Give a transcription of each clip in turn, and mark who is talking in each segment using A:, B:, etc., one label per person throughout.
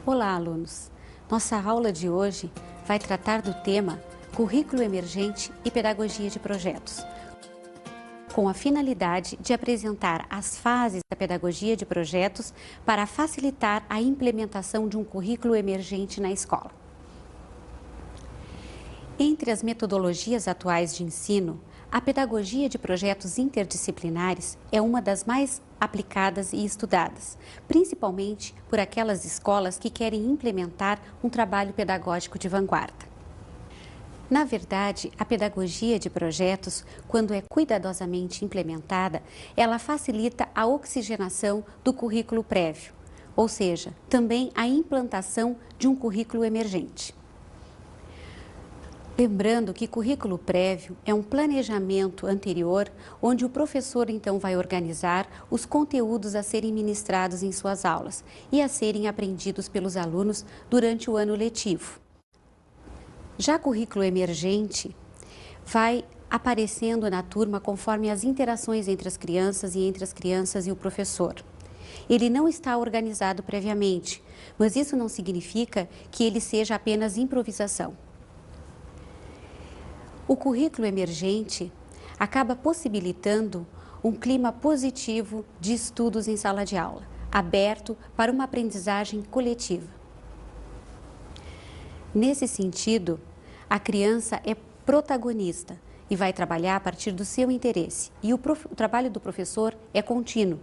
A: Olá, alunos! Nossa aula de hoje vai tratar do tema Currículo Emergente e Pedagogia de Projetos, com a finalidade de apresentar as fases da pedagogia de projetos para facilitar a implementação de um currículo emergente na escola. Entre as metodologias atuais de ensino, a pedagogia de projetos interdisciplinares é uma das mais aplicadas e estudadas, principalmente por aquelas escolas que querem implementar um trabalho pedagógico de vanguarda. Na verdade, a pedagogia de projetos, quando é cuidadosamente implementada, ela facilita a oxigenação do currículo prévio, ou seja, também a implantação de um currículo emergente. Lembrando que currículo prévio é um planejamento anterior, onde o professor então vai organizar os conteúdos a serem ministrados em suas aulas e a serem aprendidos pelos alunos durante o ano letivo. Já currículo emergente vai aparecendo na turma conforme as interações entre as crianças e entre as crianças e o professor. Ele não está organizado previamente, mas isso não significa que ele seja apenas improvisação. O currículo emergente acaba possibilitando um clima positivo de estudos em sala de aula, aberto para uma aprendizagem coletiva. Nesse sentido, a criança é protagonista e vai trabalhar a partir do seu interesse. E o trabalho do professor é contínuo.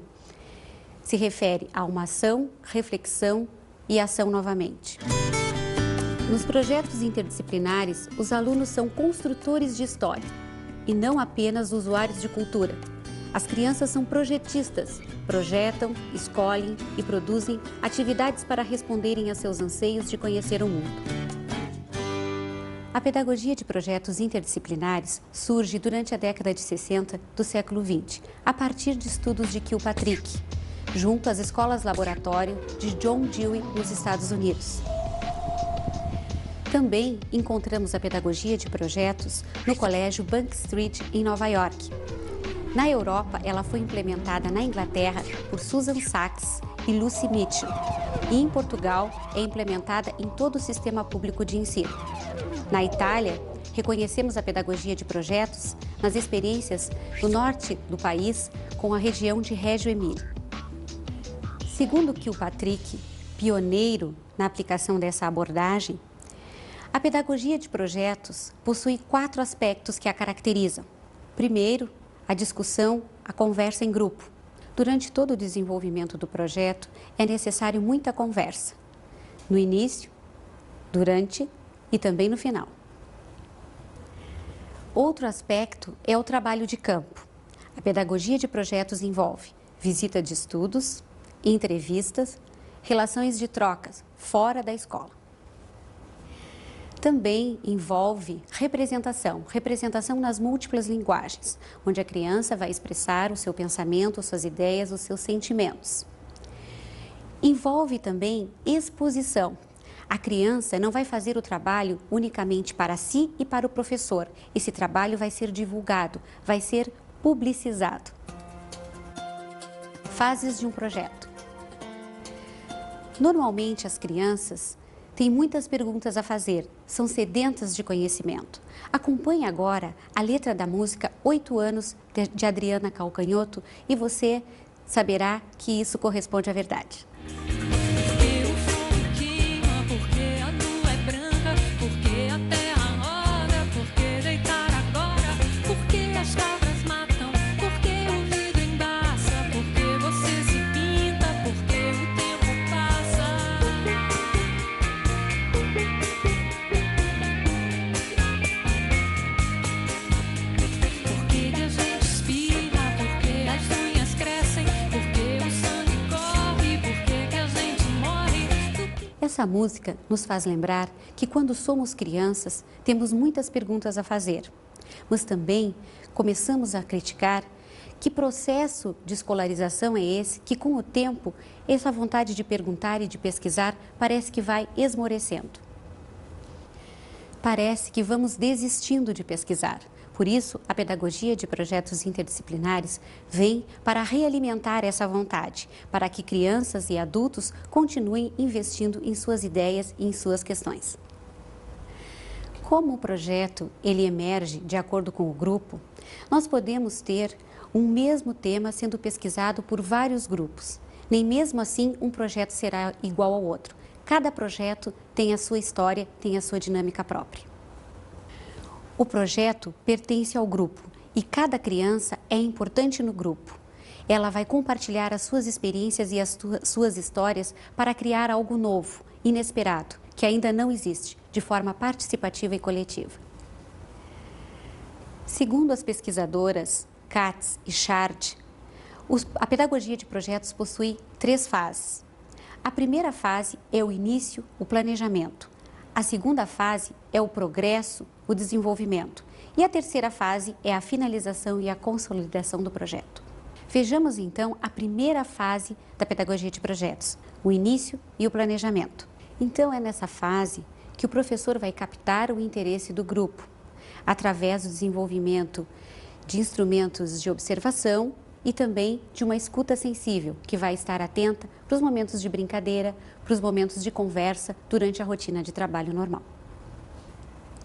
A: Se refere a uma ação, reflexão e ação novamente. Nos projetos interdisciplinares, os alunos são construtores de história e não apenas usuários de cultura. As crianças são projetistas, projetam, escolhem e produzem atividades para responderem a seus anseios de conhecer o mundo. A pedagogia de projetos interdisciplinares surge durante a década de 60 do século XX, a partir de estudos de Kilpatrick, junto às escolas-laboratório de John Dewey nos Estados Unidos. Também encontramos a pedagogia de projetos no Colégio Bank Street, em Nova York. Na Europa, ela foi implementada na Inglaterra por Susan Sachs e Lucy Mitchell. E em Portugal, é implementada em todo o sistema público de ensino. Na Itália, reconhecemos a pedagogia de projetos nas experiências do norte do país com a região de Reggio Emília. Segundo Kilpatrick, pioneiro na aplicação dessa abordagem, a pedagogia de projetos possui 4 aspectos que a caracterizam. Primeiro, a discussão, a conversa em grupo. Durante todo o desenvolvimento do projeto, é necessário muita conversa. No início, durante e também no final. Outro aspecto é o trabalho de campo. A pedagogia de projetos envolve visita de estudos, entrevistas, relações de trocas fora da escola. Também envolve representação nas múltiplas linguagens, onde a criança vai expressar o seu pensamento, suas ideias, os seus sentimentos. Envolve também exposição. A criança não vai fazer o trabalho unicamente para si e para o professor. Esse trabalho vai ser divulgado, vai ser publicizado. Fases de um projeto. Normalmente as crianças têm muitas perguntas a fazer, são sedentas de conhecimento. Acompanhe agora a letra da música 8 anos de Adriana Calcanhoto e você saberá que isso corresponde à verdade. Essa música nos faz lembrar que quando somos crianças, temos muitas perguntas a fazer, mas também começamos a criticar que processo de escolarização é esse que, com o tempo, essa vontade de perguntar e de pesquisar parece que vai esmorecendo. Parece que vamos desistindo de pesquisar, Por isso, a pedagogia de projetos interdisciplinares vem para realimentar essa vontade, para que crianças e adultos continuem investindo em suas ideias e em suas questões. Como o projeto ele emerge de acordo com o grupo, nós podemos ter um mesmo tema sendo pesquisado por vários grupos. Nem mesmo assim um projeto será igual ao outro. Cada projeto tem a sua história, tem a sua dinâmica própria. O projeto pertence ao grupo e cada criança é importante no grupo. Ela vai compartilhar as suas experiências e as suas histórias para criar algo novo, inesperado, que ainda não existe, de forma participativa e coletiva. Segundo as pesquisadoras Katz e Chard, a pedagogia de projetos possui 3 fases. A primeira fase é o início, o planejamento. A segunda fase é o progresso, o desenvolvimento. E a terceira fase é a finalização e a consolidação do projeto. Vejamos então a primeira fase da pedagogia de projetos, o início e o planejamento. Então é nessa fase que o professor vai captar o interesse do grupo, através do desenvolvimento de instrumentos de observação e também de uma escuta sensível, que vai estar atenta para os momentos de brincadeira, para os momentos de conversa durante a rotina de trabalho normal.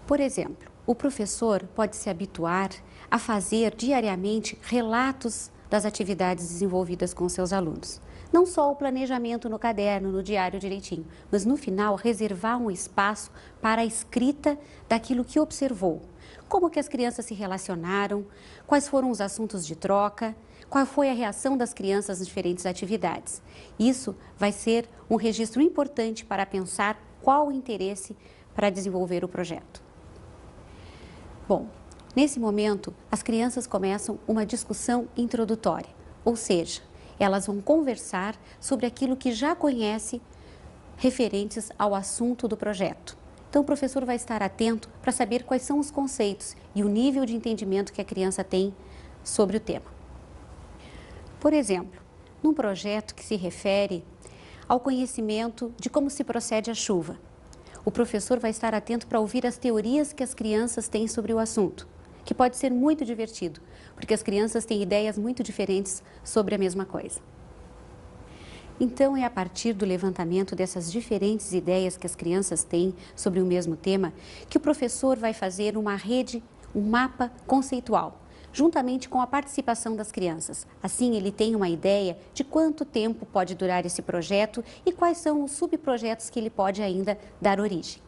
A: Por exemplo, o professor pode se habituar a fazer diariamente relatos das atividades desenvolvidas com seus alunos. Não só o planejamento no caderno, no diário direitinho, mas no final reservar um espaço para a escrita daquilo que observou. Como que as crianças se relacionaram, quais foram os assuntos de troca, qual foi a reação das crianças nas diferentes atividades. Isso vai ser um registro importante para pensar qual o interesse para desenvolver o projeto. Bom, nesse momento, as crianças começam uma discussão introdutória, ou seja, elas vão conversar sobre aquilo que já conhece referentes ao assunto do projeto. Então, o professor vai estar atento para saber quais são os conceitos e o nível de entendimento que a criança tem sobre o tema. Por exemplo, num projeto que se refere ao conhecimento de como se procede a chuva, o professor vai estar atento para ouvir as teorias que as crianças têm sobre o assunto, que pode ser muito divertido, porque as crianças têm ideias muito diferentes sobre a mesma coisa. Então, é a partir do levantamento dessas diferentes ideias que as crianças têm sobre o mesmo tema que o professor vai fazer uma rede, um mapa conceitual, juntamente com a participação das crianças. Assim, ele tem uma ideia de quanto tempo pode durar esse projeto e quais são os subprojetos que ele pode ainda dar origem.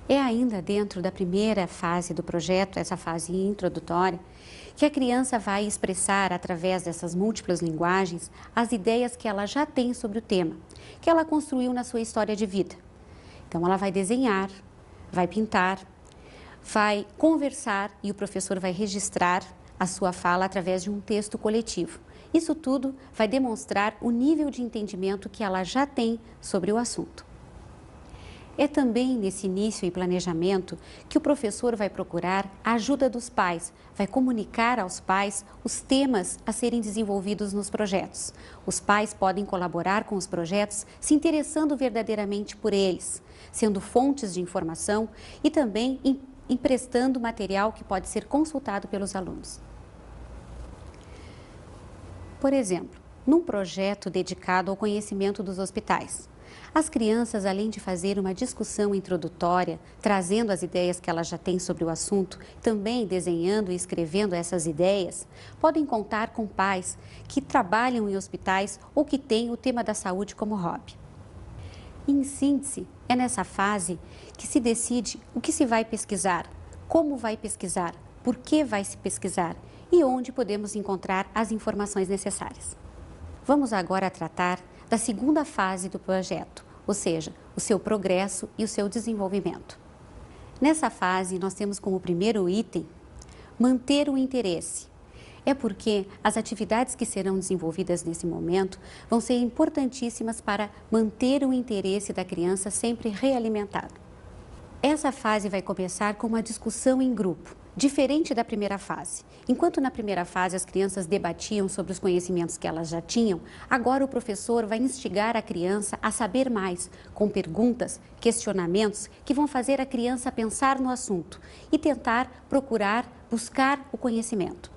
A: É ainda dentro da primeira fase do projeto, essa fase introdutória, que a criança vai expressar, através dessas múltiplas linguagens, as ideias que ela já tem sobre o tema, que ela construiu na sua história de vida. Então, ela vai desenhar, vai pintar, vai conversar e o professor vai registrar a sua fala através de um texto coletivo. Isso tudo vai demonstrar o nível de entendimento que ela já tem sobre o assunto. É também nesse início e planejamento que o professor vai procurar a ajuda dos pais, vai comunicar aos pais os temas a serem desenvolvidos nos projetos. Os pais podem colaborar com os projetos se interessando verdadeiramente por eles, sendo fontes de informação e também emprestando material que pode ser consultado pelos alunos. Por exemplo, num projeto dedicado ao conhecimento dos hospitais, as crianças, além de fazer uma discussão introdutória, trazendo as ideias que elas já têm sobre o assunto, também desenhando e escrevendo essas ideias, podem contar com pais que trabalham em hospitais ou que têm o tema da saúde como hobby. Em síntese, é nessa fase que se decide o que se vai pesquisar, como vai pesquisar, por que vai se pesquisar e onde podemos encontrar as informações necessárias. Vamos agora tratar da segunda fase do projeto, ou seja, o seu progresso e o seu desenvolvimento. Nessa fase, nós temos como primeiro item manter o interesse. É porque as atividades que serão desenvolvidas nesse momento vão ser importantíssimas para manter o interesse da criança sempre realimentado. Essa fase vai começar com uma discussão em grupo. Diferente da primeira fase. Enquanto na primeira fase as crianças debatiam sobre os conhecimentos que elas já tinham, agora o professor vai instigar a criança a saber mais, com perguntas, questionamentos que vão fazer a criança pensar no assunto e tentar buscar o conhecimento.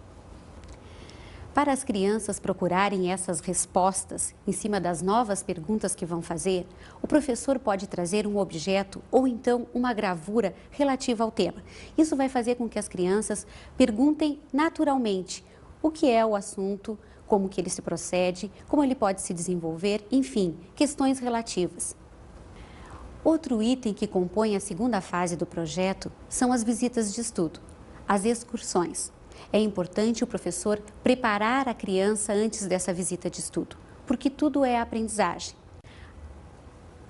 A: Para as crianças procurarem essas respostas em cima das novas perguntas que vão fazer, o professor pode trazer um objeto ou então uma gravura relativa ao tema. Isso vai fazer com que as crianças perguntem naturalmente o que é o assunto, como que ele se procede, como ele pode se desenvolver, enfim, questões relativas. Outro item que compõe a segunda fase do projeto são as visitas de estudo, as excursões. É importante o professor preparar a criança antes dessa visita de estudo, porque tudo é aprendizagem.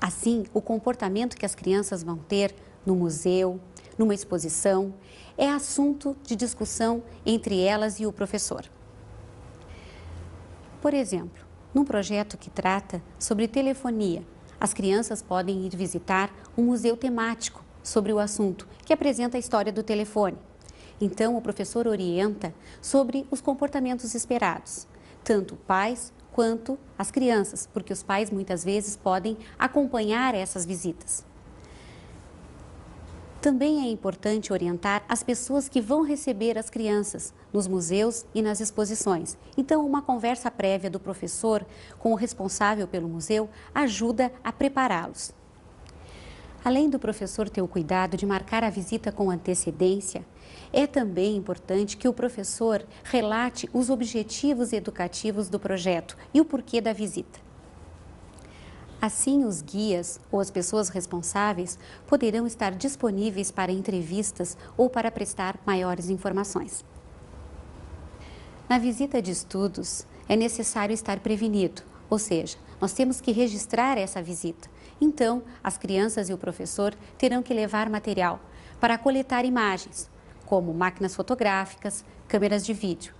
A: Assim, o comportamento que as crianças vão ter no museu, numa exposição, é assunto de discussão entre elas e o professor. Por exemplo, num projeto que trata sobre telefonia, as crianças podem ir visitar um museu temático sobre o assunto, que apresenta a história do telefone. Então, o professor orienta sobre os comportamentos esperados, tanto pais quanto as crianças, porque os pais muitas vezes podem acompanhar essas visitas. Também é importante orientar as pessoas que vão receber as crianças nos museus e nas exposições. Então, uma conversa prévia do professor com o responsável pelo museu ajuda a prepará-los. Além do professor ter o cuidado de marcar a visita com antecedência, é também importante que o professor relate os objetivos educativos do projeto e o porquê da visita. Assim, os guias ou as pessoas responsáveis poderão estar disponíveis para entrevistas ou para prestar maiores informações. Na visita de estudos, é necessário estar prevenido, ou seja, nós temos que registrar essa visita. Então, as crianças e o professor terão que levar material para coletar imagens, como máquinas fotográficas, câmeras de vídeo.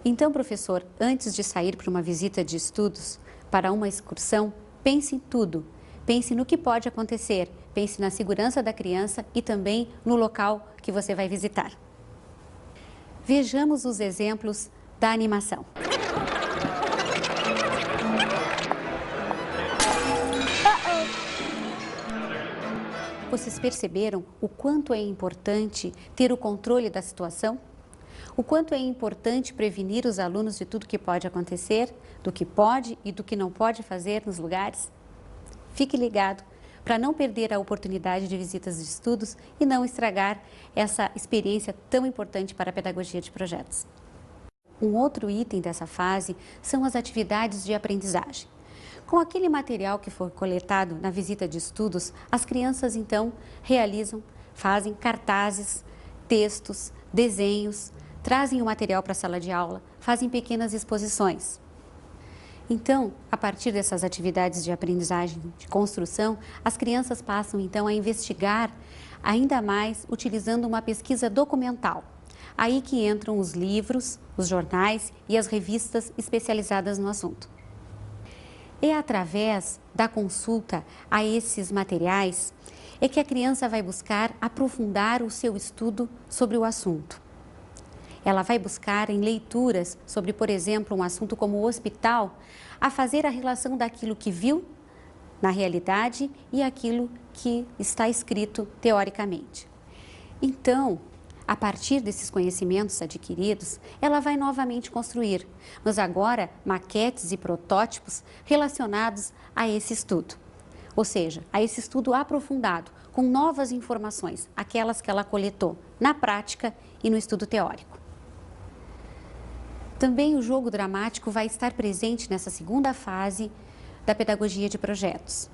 A: Então, professor, antes de sair para uma visita de estudos, para uma excursão, pense em tudo. Pense no que pode acontecer, pense na segurança da criança e também no local que você vai visitar. Vejamos os exemplos da animação. Vocês perceberam o quanto é importante ter o controle da situação? O quanto é importante prevenir os alunos de tudo que pode acontecer, do que pode e do que não pode fazer nos lugares? Fique ligado para não perder a oportunidade de visitas de estudos e não estragar essa experiência tão importante para a pedagogia de projetos. Um outro item dessa fase são as atividades de aprendizagem. Com aquele material que foi coletado na visita de estudos, as crianças então fazem cartazes, textos, desenhos, trazem o material para a sala de aula, fazem pequenas exposições. Então, a partir dessas atividades de aprendizagem de construção, as crianças passam então a investigar ainda mais utilizando uma pesquisa documental. Aí que entram os livros, os jornais e as revistas especializadas no assunto. É através da consulta a esses materiais é que a criança vai buscar aprofundar o seu estudo sobre o assunto. Ela vai buscar em leituras sobre, por exemplo, um assunto como o hospital, a fazer a relação daquilo que viu na realidade e aquilo que está escrito teoricamente. Então, a partir desses conhecimentos adquiridos, ela vai novamente construir, mas agora maquetes e protótipos relacionados a esse estudo. Ou seja, a esse estudo aprofundado, com novas informações, aquelas que ela coletou na prática e no estudo teórico. Também o jogo dramático vai estar presente nessa segunda fase da pedagogia de projetos.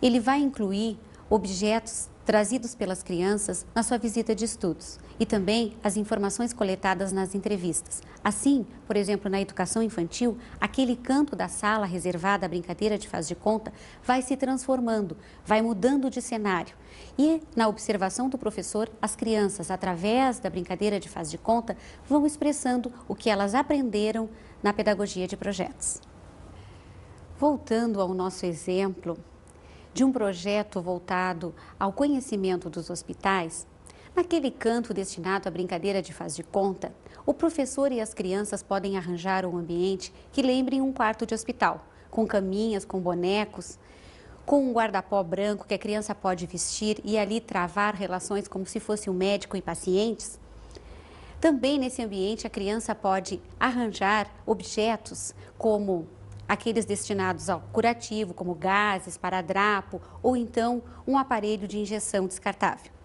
A: Ele vai incluir objetos trazidos pelas crianças na sua visita de estudos e também as informações coletadas nas entrevistas. Assim, por exemplo, na educação infantil, aquele canto da sala reservada à brincadeira de faz de conta vai se transformando, vai mudando de cenário. E na observação do professor, as crianças, através da brincadeira de faz de conta, vão expressando o que elas aprenderam na pedagogia de projetos. Voltando ao nosso exemplo de um projeto voltado ao conhecimento dos hospitais, Naquele canto destinado à brincadeira de faz de conta, o professor e as crianças podem arranjar um ambiente que lembre um quarto de hospital, com caminhas, com bonecos, com um guarda-pó branco que a criança pode vestir e ali travar relações como se fosse um médico e pacientes. Também nesse ambiente a criança pode arranjar objetos como aqueles destinados ao curativo, como gases, esparadrapo ou então um aparelho de injeção descartável.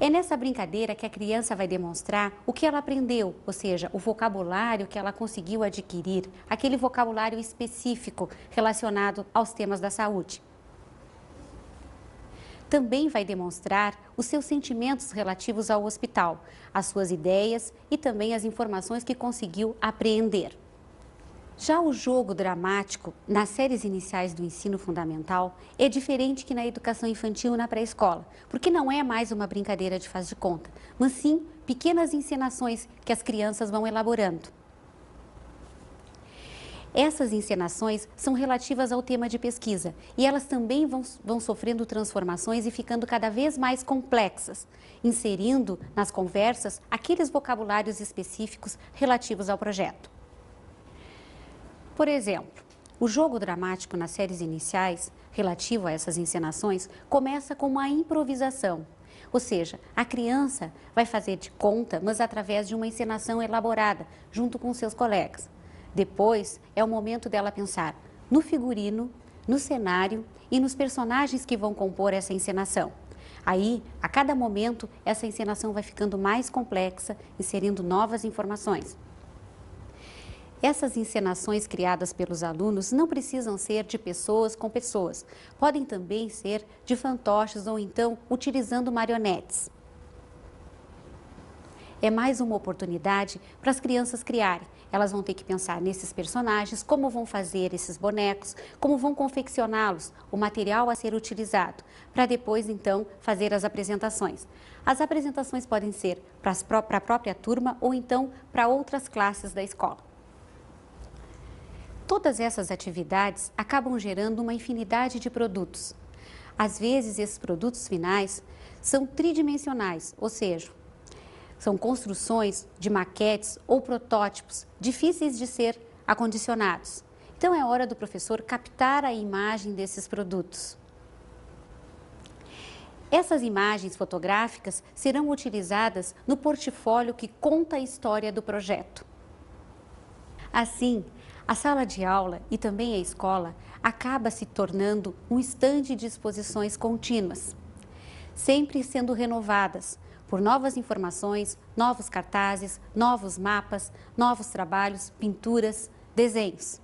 A: É nessa brincadeira que a criança vai demonstrar o que ela aprendeu, ou seja, o vocabulário que ela conseguiu adquirir, aquele vocabulário específico relacionado aos temas da saúde. Também vai demonstrar os seus sentimentos relativos ao hospital, as suas ideias e também as informações que conseguiu apreender. Já o jogo dramático, nas séries iniciais do ensino fundamental, é diferente que na educação infantil e na pré-escola, porque não é mais uma brincadeira de faz de conta, mas sim pequenas encenações que as crianças vão elaborando. Essas encenações são relativas ao tema de pesquisa e elas também vão sofrendo transformações e ficando cada vez mais complexas, inserindo nas conversas aqueles vocabulários específicos relativos ao projeto. Por exemplo, o jogo dramático nas séries iniciais, relativo a essas encenações, começa com uma improvisação. Ou seja, a criança vai fazer de conta, mas através de uma encenação elaborada, junto com seus colegas. Depois, é o momento dela pensar no figurino, no cenário e nos personagens que vão compor essa encenação. Aí, a cada momento, essa encenação vai ficando mais complexa, inserindo novas informações. Essas encenações criadas pelos alunos não precisam ser de pessoas com pessoas. Podem também ser de fantoches ou então utilizando marionetes. É mais uma oportunidade para as crianças criarem. Elas vão ter que pensar nesses personagens, como vão fazer esses bonecos, como vão confeccioná-los, o material a ser utilizado, para depois então fazer as apresentações. As apresentações podem ser para a própria turma ou então para outras classes da escola. Todas essas atividades acabam gerando uma infinidade de produtos. Às vezes, esses produtos finais são tridimensionais, ou seja, são construções de maquetes ou protótipos difíceis de ser acondicionados. Então, é hora do professor captar a imagem desses produtos. Essas imagens fotográficas serão utilizadas no portfólio que conta a história do projeto. Assim, a sala de aula e também a escola acaba se tornando um estande de exposições contínuas, sempre sendo renovadas por novas informações, novos cartazes, novos mapas, novos trabalhos, pinturas, desenhos.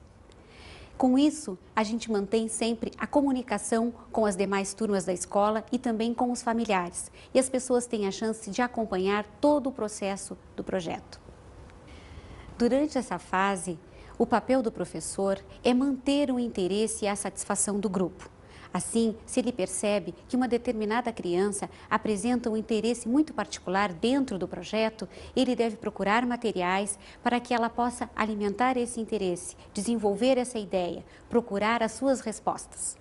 A: Com isso, a gente mantém sempre a comunicação com as demais turmas da escola e também com os familiares, e as pessoas têm a chance de acompanhar todo o processo do projeto. Durante essa fase, o papel do professor é manter o interesse e a satisfação do grupo. Assim, se ele percebe que uma determinada criança apresenta um interesse muito particular dentro do projeto, ele deve procurar materiais para que ela possa alimentar esse interesse, desenvolver essa ideia, procurar as suas respostas.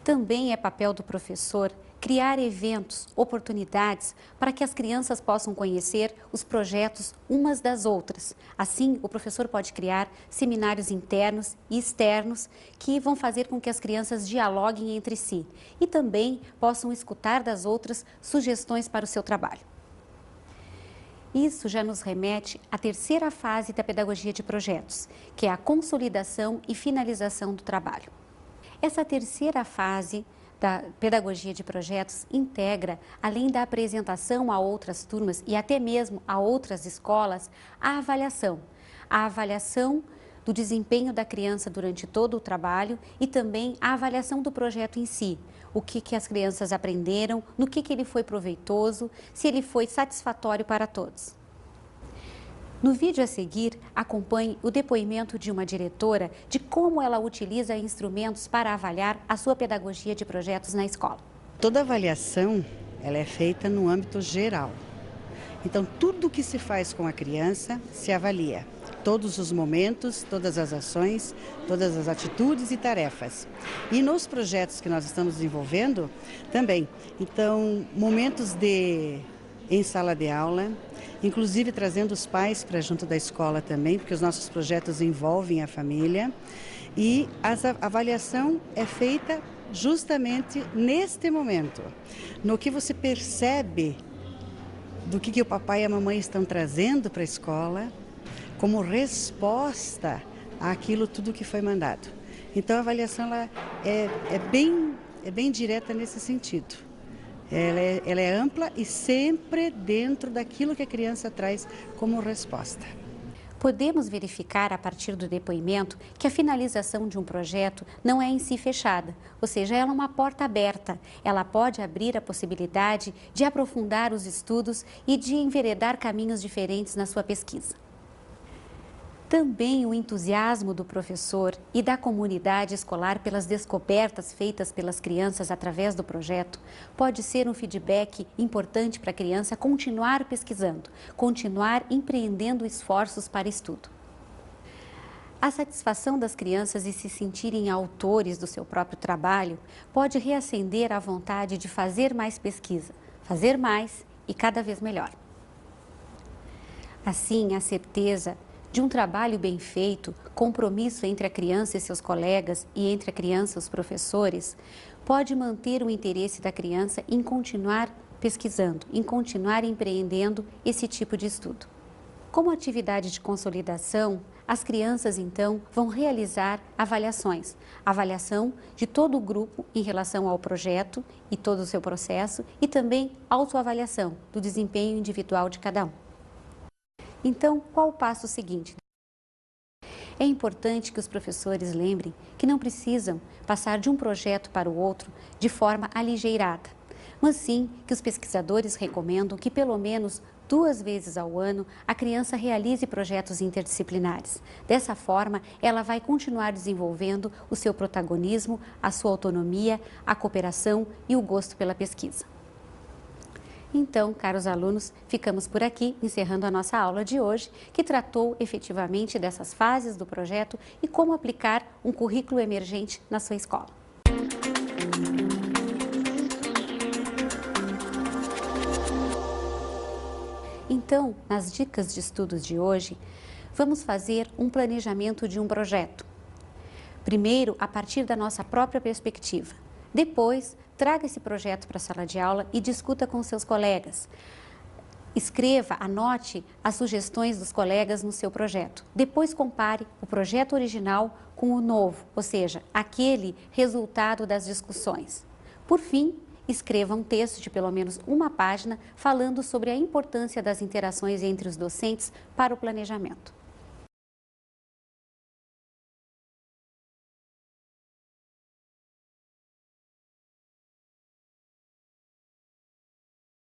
A: Também é papel do professor criar eventos, oportunidades para que as crianças possam conhecer os projetos umas das outras. Assim, o professor pode criar seminários internos e externos que vão fazer com que as crianças dialoguem entre si e também possam escutar das outras sugestões para o seu trabalho. Isso já nos remete à terceira fase da pedagogia de projetos, que é a consolidação e finalização do trabalho. Essa terceira fase da pedagogia de projetos integra, além da apresentação a outras turmas e até mesmo a outras escolas, a avaliação do desempenho da criança durante todo o trabalho e também a avaliação do projeto em si, o que as crianças aprenderam, no que ele foi proveitoso, se ele foi satisfatório para todos. No vídeo a seguir, acompanhe o depoimento de uma diretora de como ela utiliza instrumentos para avaliar a sua pedagogia de projetos na escola.
B: Toda avaliação ela é feita no âmbito geral. Então, tudo que se faz com a criança se avalia. todos os momentos, todas as ações, todas as atitudes e tarefas. E nos projetos que nós estamos desenvolvendo também. Então, momentos em sala de aula, inclusive trazendo os pais para junto da escola também, porque os nossos projetos envolvem a família. E a avaliação é feita justamente neste momento, no que você percebe do que o papai e a mamãe estão trazendo para a escola, como resposta àquilo tudo que foi mandado. Então a avaliação ela é bem direta nesse sentido. Ela é ampla e sempre dentro daquilo que a criança traz como resposta.
A: Podemos verificar a partir do depoimento que a finalização de um projeto não é em si fechada, ou seja, ela é uma porta aberta. Ela pode abrir a possibilidade de aprofundar os estudos e de enveredar caminhos diferentes na sua pesquisa. Também o entusiasmo do professor e da comunidade escolar pelas descobertas feitas pelas crianças através do projeto pode ser um feedback importante para a criança continuar pesquisando, continuar empreendendo esforços para estudo. A satisfação das crianças em se sentirem autores do seu próprio trabalho pode reacender a vontade de fazer mais pesquisa, fazer mais e cada vez melhor. Assim, a certeza de um trabalho bem feito, compromisso entre a criança e seus colegas e entre a criança e os professores, pode manter o interesse da criança em continuar pesquisando, em continuar empreendendo esse tipo de estudo. Como atividade de consolidação, as crianças então vão realizar avaliações, avaliação de todo o grupo em relação ao projeto e todo o seu processo e também autoavaliação do desempenho individual de cada um. Então, qual o passo seguinte? É importante que os professores lembrem que não precisam passar de um projeto para o outro de forma aligeirada, mas sim que os pesquisadores recomendam que pelo menos 2 vezes ao ano a criança realize projetos interdisciplinares. Dessa forma, ela vai continuar desenvolvendo o seu protagonismo, a sua autonomia, a cooperação e o gosto pela pesquisa. Então, caros alunos, ficamos por aqui, encerrando a nossa aula de hoje, que tratou efetivamente dessas fases do projeto e como aplicar um currículo emergente na sua escola. Então, nas dicas de estudos de hoje, vamos fazer um planejamento de um projeto. Primeiro, a partir da nossa própria perspectiva. Depois, traga esse projeto para a sala de aula e discuta com seus colegas. Escreva, anote as sugestões dos colegas no seu projeto. Depois compare o projeto original com o novo, ou seja, aquele resultado das discussões. Por fim, escreva um texto de pelo menos 1 página falando sobre a importância das interações entre os docentes para o planejamento.